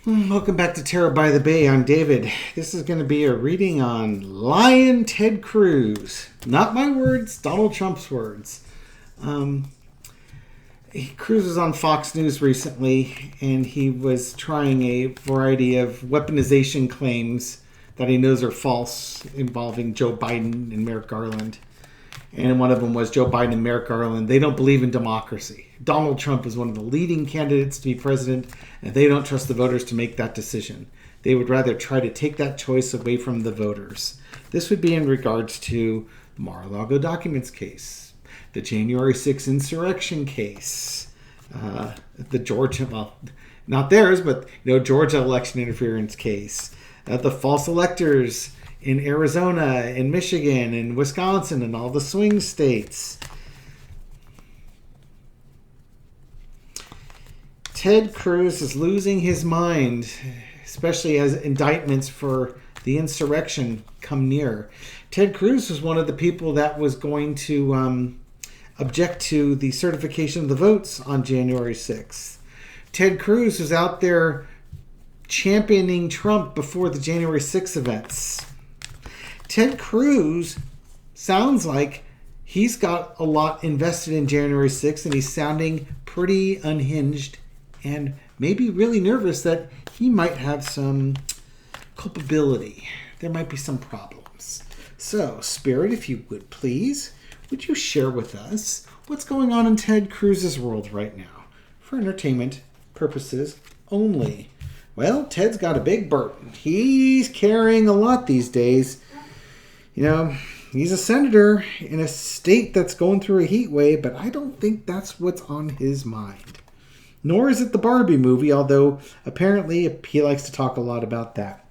Welcome back to Terror by the Bay. I'm David. This is going to be a reading on Lion Ted Cruz. Not my words, Donald Trump's words. Cruz was on Fox News recently, and he was trying a variety of weaponization claims that he knows are false involving Joe Biden and Merrick Garland. And one of them was Joe Biden and Merrick Garland. They don't believe in democracy. Donald Trump is one of the leading candidates to be president, and they don't trust the voters to make that decision. They would rather try to take that choice away from the voters. This would be in regards to the Mar-a-Lago documents case, the January 6th insurrection case, the Georgia, well, not theirs, but Georgia election interference case, the false electors in Arizona, in Michigan, in Wisconsin, and all the swing states. Ted Cruz is losing his mind, especially as indictments for the insurrection come near. Ted Cruz was one of the people that was going to object to the certification of the votes on January 6th. Ted Cruz was out there championing Trump before the January 6th events. Ted Cruz sounds like he's got a lot invested in January 6th, and he's sounding pretty unhinged and maybe really nervous that he might have some culpability. There might be some problems. So, Spirit, if you would please, would you share with us what's going on in Ted Cruz's world right now for entertainment purposes only? Well, Ted's got a big burden. He's carrying a lot these days. He's a senator in a state that's going through a heat wave, but I don't think that's what's on his mind. Nor is it the Barbie movie, although apparently he likes to talk a lot about that.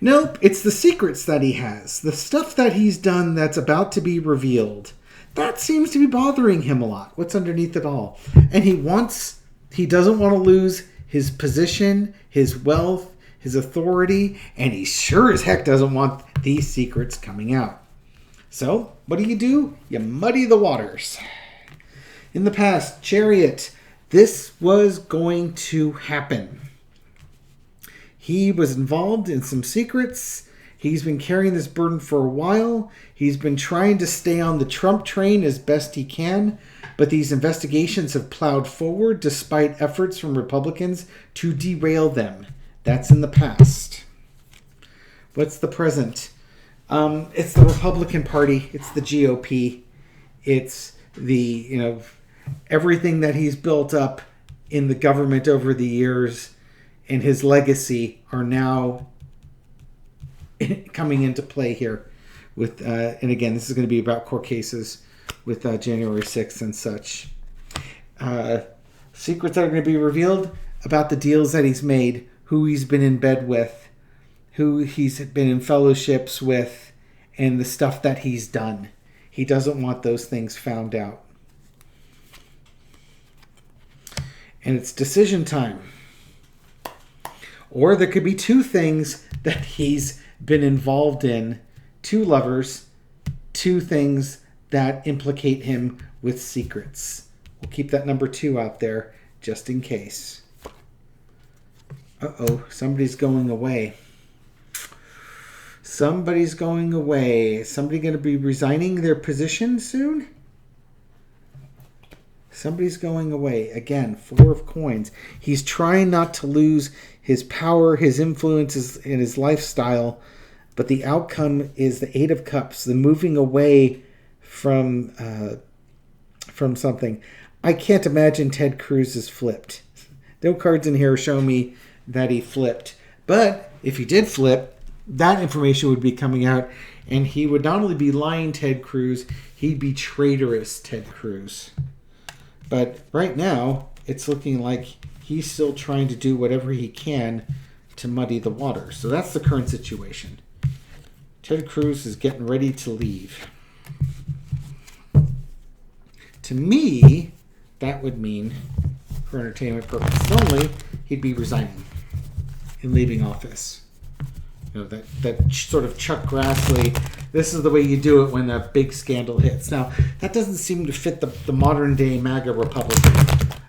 Nope, it's the secrets that he has. The stuff that he's done that's about to be revealed. That seems to be bothering him a lot. What's underneath it all? And he doesn't want to lose his position, his wealth, his authority, and he sure as heck doesn't want these secrets coming out. So, what do? You muddy the waters. In the past, Chariot, this was going to happen. He was involved in some secrets. He's been carrying this burden for a while. He's been trying to stay on the Trump train as best he can, but these investigations have plowed forward despite efforts from Republicans to derail them. That's in the past. What's the present? It's the Republican Party. It's the GOP. It's the, everything that he's built up in the government over the years and his legacy are now coming into play here. With and again, this is going to be about court cases with January 6th and such. Secrets that are going to be revealed about the deals that he's made, who he's been in bed with, who he's been in fellowships with, and the stuff that he's done. He doesn't want those things found out. And it's decision time. Or there could be two things that he's been involved in, two lovers, two things that implicate him with secrets. We'll keep that number 2 out there just in case. Uh-oh, somebody's going away. Somebody's going away. Is somebody going to be resigning their position soon? Somebody's going away. Again, 4 of coins. He's trying not to lose his power, his influences, and his lifestyle, but the outcome is the 8 of cups, the moving away from something. I can't imagine Ted Cruz is flipped. No cards in here show me that he flipped. But if he did flip, that information would be coming out, and he would not only be lying Ted Cruz, he'd be traitorous Ted Cruz. But right now, it's looking like he's still trying to do whatever he can to muddy the water. So that's the current situation. Ted Cruz is getting ready to leave. To me, that would mean, for entertainment purposes only, he'd be resigning and leaving office. That sort of Chuck Grassley, this is the way you do it when a big scandal hits. Now, that doesn't seem to fit the modern day MAGA Republican,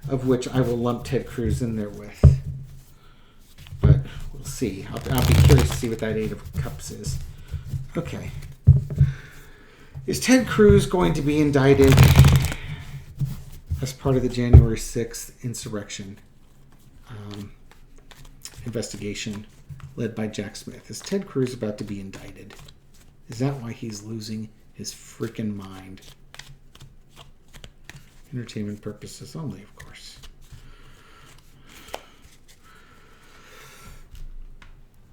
of which I will lump Ted Cruz in there with. But see. I'll be curious to see what that 8 of Cups is. Okay. Is Ted Cruz going to be indicted as part of the January 6th insurrection investigation led by Jack Smith? Is Ted Cruz about to be indicted? Is that why he's losing his freaking mind? Entertainment purposes only, of course.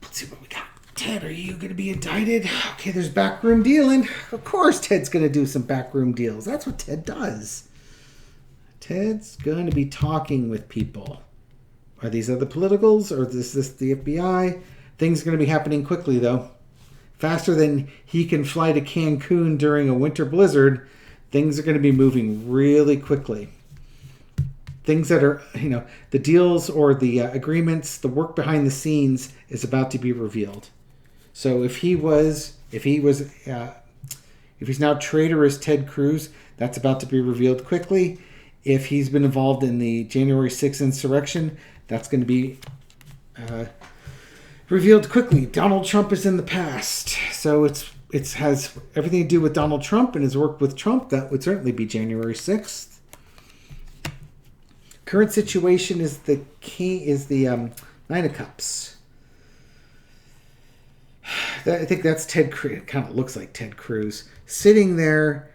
Let's see what we got. Ted, are you going to be indicted? Okay, there's backroom dealing. Of course Ted's going to do some backroom deals. That's what Ted does. Ted's going to be talking with people. Are these other politicals or is this the FBI? Things are going to be happening quickly, though. Faster than he can fly to Cancun during a winter blizzard, things are going to be moving really quickly. Things that are, the deals or the agreements, the work behind the scenes is about to be revealed. So if he's now traitorous Ted Cruz, that's about to be revealed quickly. If he's been involved in the January 6th insurrection, that's going to be revealed quickly. Donald Trump is in the past, so it has everything to do with Donald Trump and his work with Trump. That would certainly be January 6th. Current situation is the Nine of Cups. I think that's Ted Cruz. It kind of looks like Ted Cruz sitting there,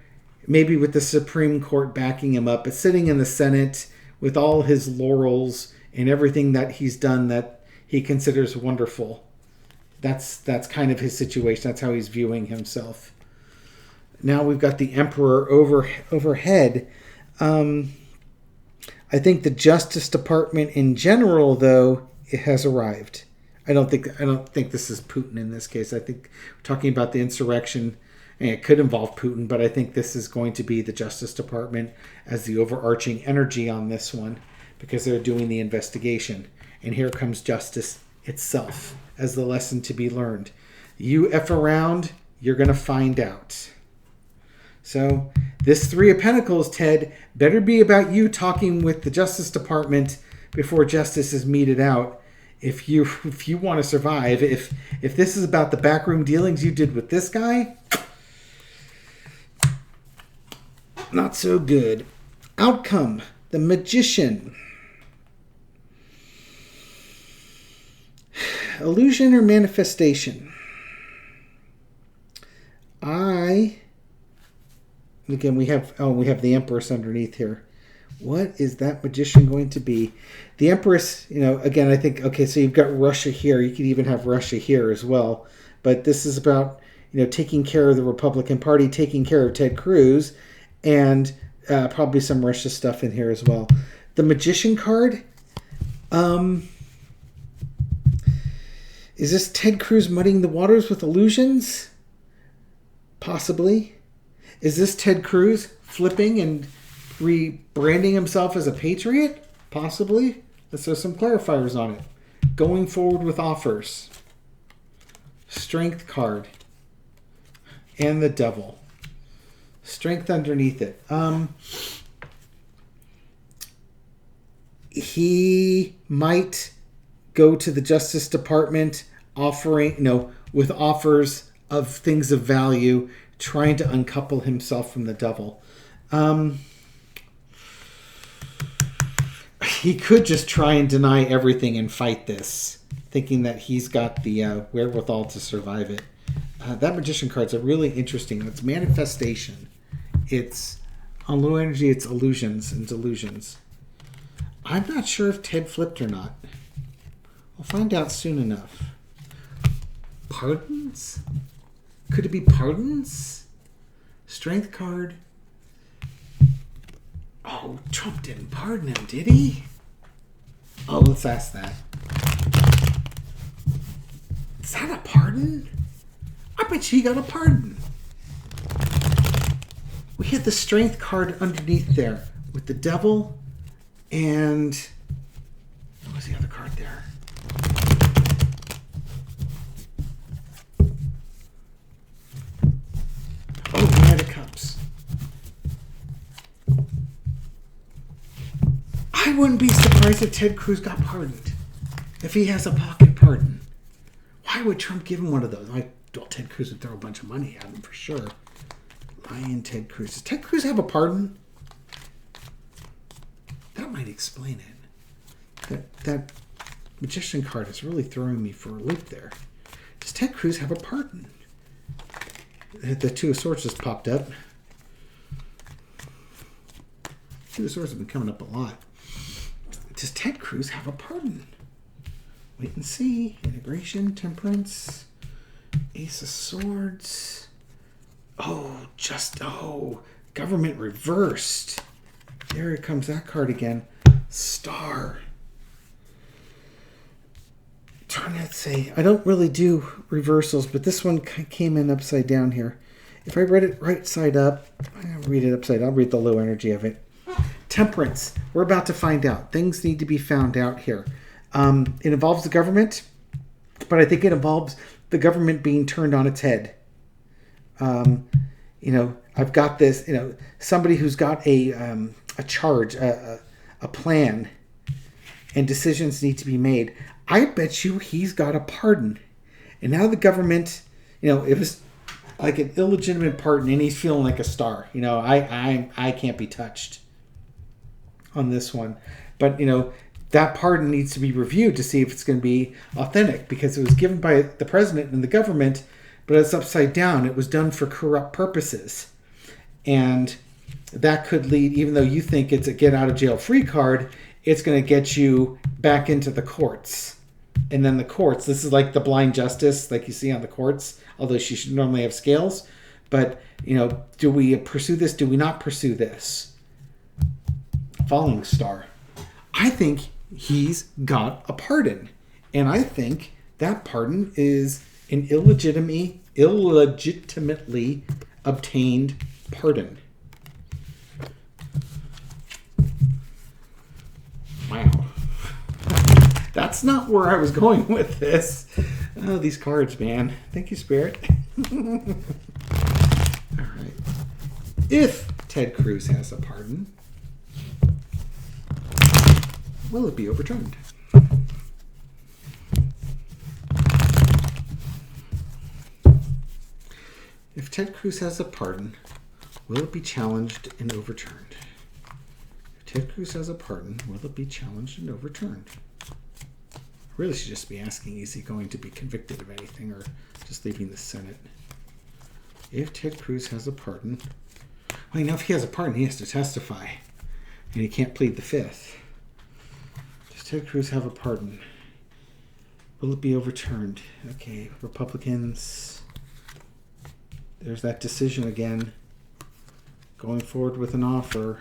maybe with the Supreme Court backing him up, but sitting in the Senate with all his laurels and everything that he's done that he considers wonderful. That's kind of his situation. That's how he's viewing himself. Now we've got the Emperor overhead. I think the Justice Department in general, though, it has arrived. I don't think this is Putin in this case. I think we're talking about the insurrection, and it could involve Putin, but I think this is going to be the Justice Department as the overarching energy on this one because they're doing the investigation. And here comes justice itself as the lesson to be learned. You F around, you're going to find out. So this 3 of Pentacles, Ted, better be about you talking with the Justice Department before justice is meted out. If you want to survive, if this is about the backroom dealings you did with this guy, not so good. Outcome, the Magician. Illusion or manifestation? Again, we have the Empress underneath here. What is that Magician going to be? The Empress, again, I think, okay, so you've got Russia here. You could even have Russia here as well. But this is about, taking care of the Republican Party, taking care of Ted Cruz, and probably some Russia stuff in here as well. The Magician card, is this Ted Cruz muddying the waters with illusions? Possibly. Is this Ted Cruz flipping and rebranding himself as a patriot? Possibly. Let's throw some clarifiers on it. Going forward with offers. Strength card. And the Devil. Strength underneath it. He might go to the Justice Department offering, with offers of things of value, trying to uncouple himself from the Devil. He could just try and deny everything and fight this, thinking that he's got the wherewithal to survive it. That Magician card's a really interesting. It's manifestation. It's on low energy. It's illusions and delusions. I'm not sure if Ted flipped or not. We'll find out soon enough. Pardons? Could it be pardons? Strength card. Oh, Trump didn't pardon him, did he? Oh, let's ask that. Is that a pardon? I bet you he got a pardon. We had the Strength card underneath there with the Devil and... what was the other card there? Oh, Knight of Cups. I wouldn't be surprised if Ted Cruz got pardoned. If he has a pocket pardon. Why would Trump give him one of those? Well, Ted Cruz would throw a bunch of money at him for sure. Lying Ted Cruz. Does Ted Cruz have a pardon? That might explain it. That magician card is really throwing me for a loop there. Does Ted Cruz have a pardon? The Two of Swords just popped up. Two of Swords have been coming up a lot. Does Ted Cruz have a pardon? Wait and see. Integration, Temperance, Ace of Swords. Government reversed. There it comes, that card again. Star. Trying to say, I don't really do reversals, but this one came in upside down here. If I read it right side up, I'll read it upside down. I'll read the low energy of it. Temperance. We're about to find out. Things need to be found out here. It involves the government, but I think it involves the government being turned on its head. I've got this, somebody who's got a charge, a plan, and decisions need to be made. I bet you he's got a pardon. And now the government, it was like an illegitimate pardon, and he's feeling like a star. I can't be touched on this one. But, that pardon needs to be reviewed to see if it's going to be authentic, because it was given by the president and the government, but it's upside down. It was done for corrupt purposes. And that could lead, even though you think it's a get out of jail free card, it's going to get you back into the courts. And then the courts, this is like the blind justice, like you see on the courts, although she should normally have scales. But, do we pursue this? Do we not pursue this? Falling star. I think he's got a pardon. And I think that pardon is an illegitimately obtained pardon. Wow. That's not where I was going with this. Oh, these cards, man. Thank you, Spirit. All right. If Ted Cruz has a pardon, will it be overturned? If Ted Cruz has a pardon, will it be challenged and overturned? If Ted Cruz has a pardon, will it be challenged and overturned? I really should just be asking, is he going to be convicted of anything or just leaving the Senate? If Ted Cruz has a pardon, if he has a pardon, he has to testify. And he can't plead the fifth. Does Ted Cruz have a pardon? Will it be overturned? Okay, Republicans. There's that decision again. Going forward with an offer.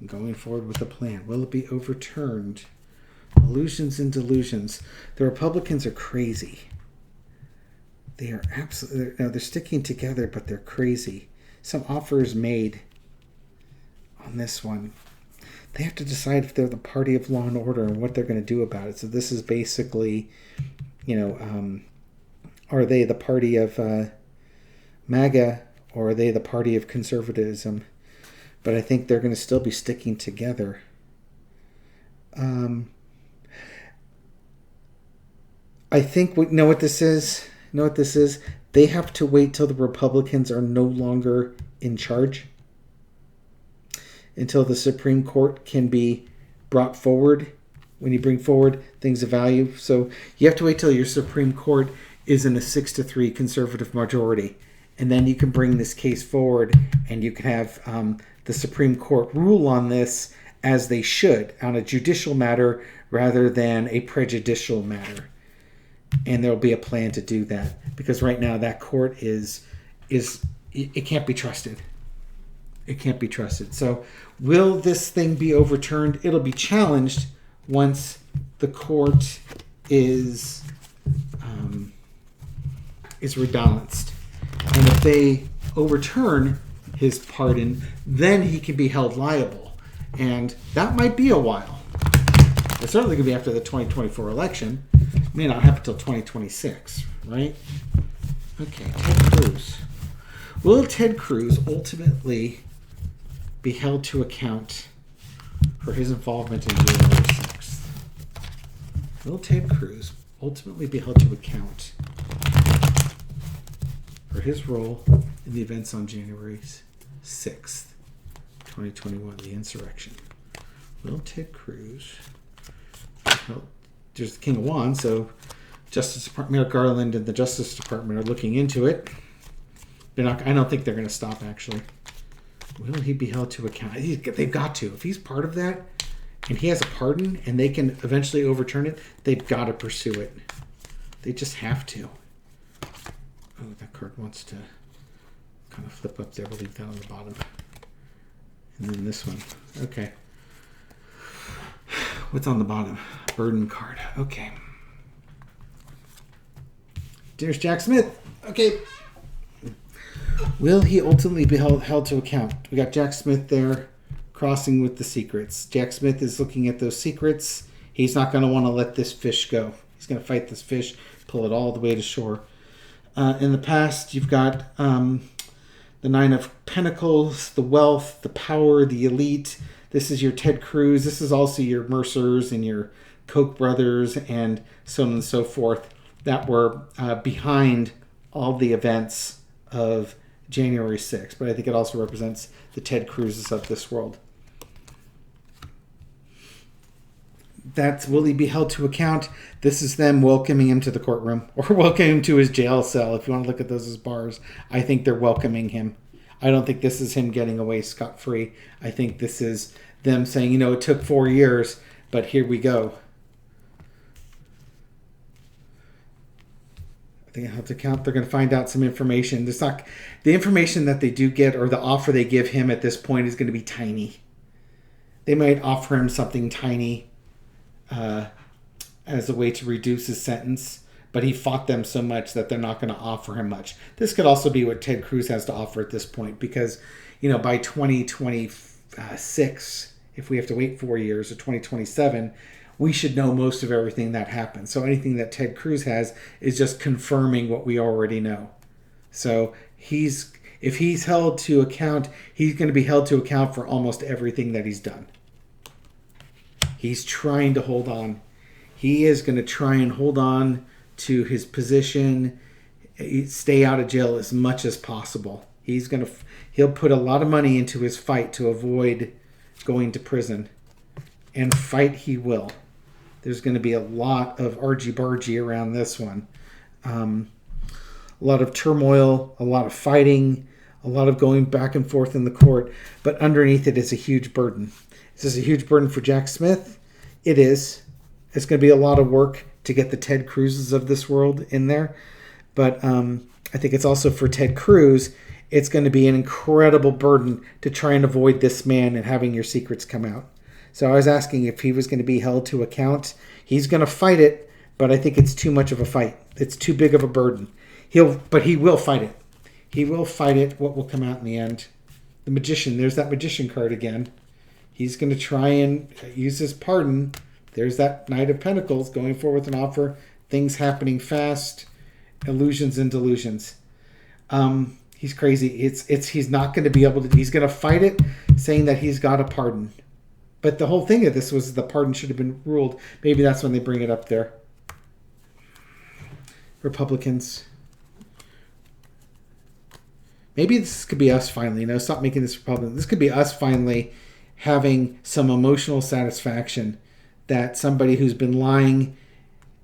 Going forward with a plan. Will it be overturned? Illusions and delusions. The Republicans are crazy. They are absolutely... they're sticking together, but they're crazy. Some offers made on this one. They have to decide if they're the party of law and order and what they're going to do about it. So this is basically, are they the party of MAGA, or are they the party of conservatism? But I think they're going to still be sticking together. I think we know what this is. They have to wait till the Republicans are no longer in charge, until the Supreme Court can be brought forward. When you bring forward things of value, so you have to wait till your Supreme Court is in a 6-3 conservative majority, and then you can bring this case forward, and you can have the Supreme Court rule on this as they should, on a judicial matter rather than a prejudicial matter. And there'll be a plan to do that, because right now that court it can't be trusted. It can't be trusted. So will this thing be overturned? It'll be challenged once the court is rebalanced. And if they overturn his pardon, then he can be held liable. And that might be a while. It's certainly going to be after the 2024 election. It may not happen until 2026, right? Okay, Ted Cruz. Will Ted Cruz ultimately be held to account for his involvement in January 6th? Will Ted Cruz ultimately be held to account for his role in the events on January 6th, 2021, the insurrection. Will Ted Cruz, well, there's the King of Wands, so Justice Department, Merrick Garland and the Justice Department are looking into it. I don't think they're going to stop, actually. Will he be held to account? They've got to. If he's part of that and he has a pardon and they can eventually overturn it, they've got to pursue it. They just have to. Oh, that card wants to kind of flip up there. We'll leave that on the bottom. And then this one. Okay. What's on the bottom? Burden card. Okay. There's Jack Smith. Okay. Will he ultimately be held to account? We got Jack Smith there crossing with the secrets. Jack Smith is looking at those secrets. He's not going to want to let this fish go. He's going to fight this fish, pull it all the way to shore. In the past, you've got the Nine of Pentacles, the wealth, the power, the elite. This is your Ted Cruz. This is also your Mercers and your Koch brothers and so on and so forth that were behind all the events of January 6th. But I think it also represents the Ted Cruzes of this world. That's, will he be held to account? This is them welcoming him to the courtroom or welcoming him to his jail cell. If you want to look at those as bars, I think they're welcoming him. I don't think this is him getting away scot-free. I think this is them saying, it took 4 years, but here we go. I think I have to count. They're going to find out some information. The information that they do get or the offer they give him at this point is going to be tiny. They might offer him something tiny as a way to reduce his sentence, but he fought them so much that they're not going to offer him much. This could also be what Ted Cruz has to offer at this point because, by 2026, if we have to wait 4 years, or 2027, we should know most of everything that happened. So anything that Ted Cruz has is just confirming what we already know. So if he's held to account, he's going to be held to account for almost everything that he's done. He's trying to hold on. He is going to try and hold on to his position, stay out of jail as much as possible. He'll put a lot of money into his fight to avoid going to prison. And fight he will. There's going to be a lot of argy-bargy around this one. A lot of turmoil, a lot of fighting, a lot of going back and forth in the court. But underneath it is a huge burden. Is this a huge burden for Jack Smith? It is. It's going to be a lot of work to get the Ted Cruzes of this world in there. But I think it's also for Ted Cruz, it's going to be an incredible burden to try and avoid this man and having your secrets come out. So I was asking if he was going to be held to account. He's going to fight it, but I think it's too much of a fight. It's too big of a burden. But he will fight it. He will fight it. What will come out in the end? The Magician. There's that Magician card again. He's going to try and use his pardon. There's that Knight of Pentacles going forward with an offer. Things happening fast. Illusions and delusions. He's crazy. He's not going to be able to. He's going to fight it, saying that he's got a pardon. But the whole thing of this was the pardon should have been ruled. Maybe that's when they bring it up there. Republicans. Maybe this could be us finally. Stop making this Republican. This could be us finally having some emotional satisfaction that somebody who's been lying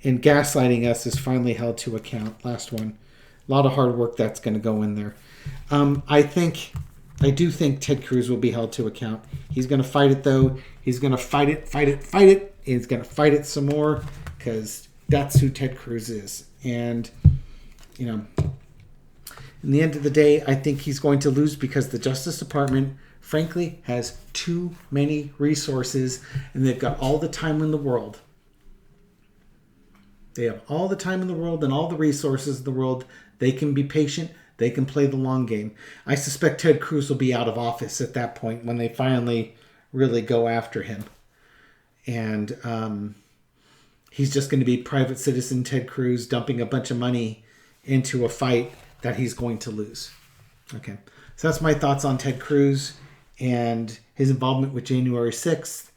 and gaslighting us is finally held to account. Last one. A lot of hard work that's going to go in there. I do think Ted Cruz will be held to account. He's going to fight it, though. He's going to fight it. He's going to fight it some more because that's who Ted Cruz is. And, in the end of the day, I think he's going to lose because the Justice Department, frankly, has too many resources and they've got all the time in the world. They have all the time in the world and all the resources in the world. They can be patient. They can play the long game. I suspect Ted Cruz will be out of office at that point when they finally really go after him. And he's just going to be private citizen Ted Cruz dumping a bunch of money into a fight that he's going to lose. Okay. So that's my thoughts on Ted Cruz and his involvement with January 6th.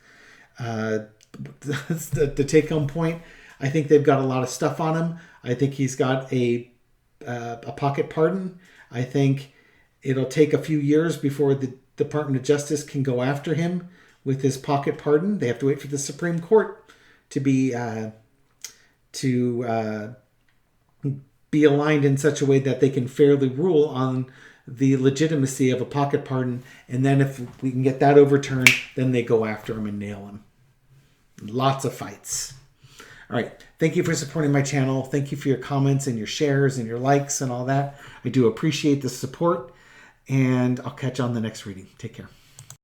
That's the take-home point. I think they've got a lot of stuff on him. I think he's got a pocket pardon. I think it'll take a few years before the Department of Justice can go after him with his pocket pardon. They have to wait for the Supreme Court to be aligned in such a way that they can fairly rule on the legitimacy of a pocket pardon. And then if we can get that overturned, then they go after him and nail him. Lots of fights. All right. Thank you for supporting my channel. Thank you for your comments and your shares and your likes and all that. I do appreciate the support. And I'll catch you on the next reading. Take care.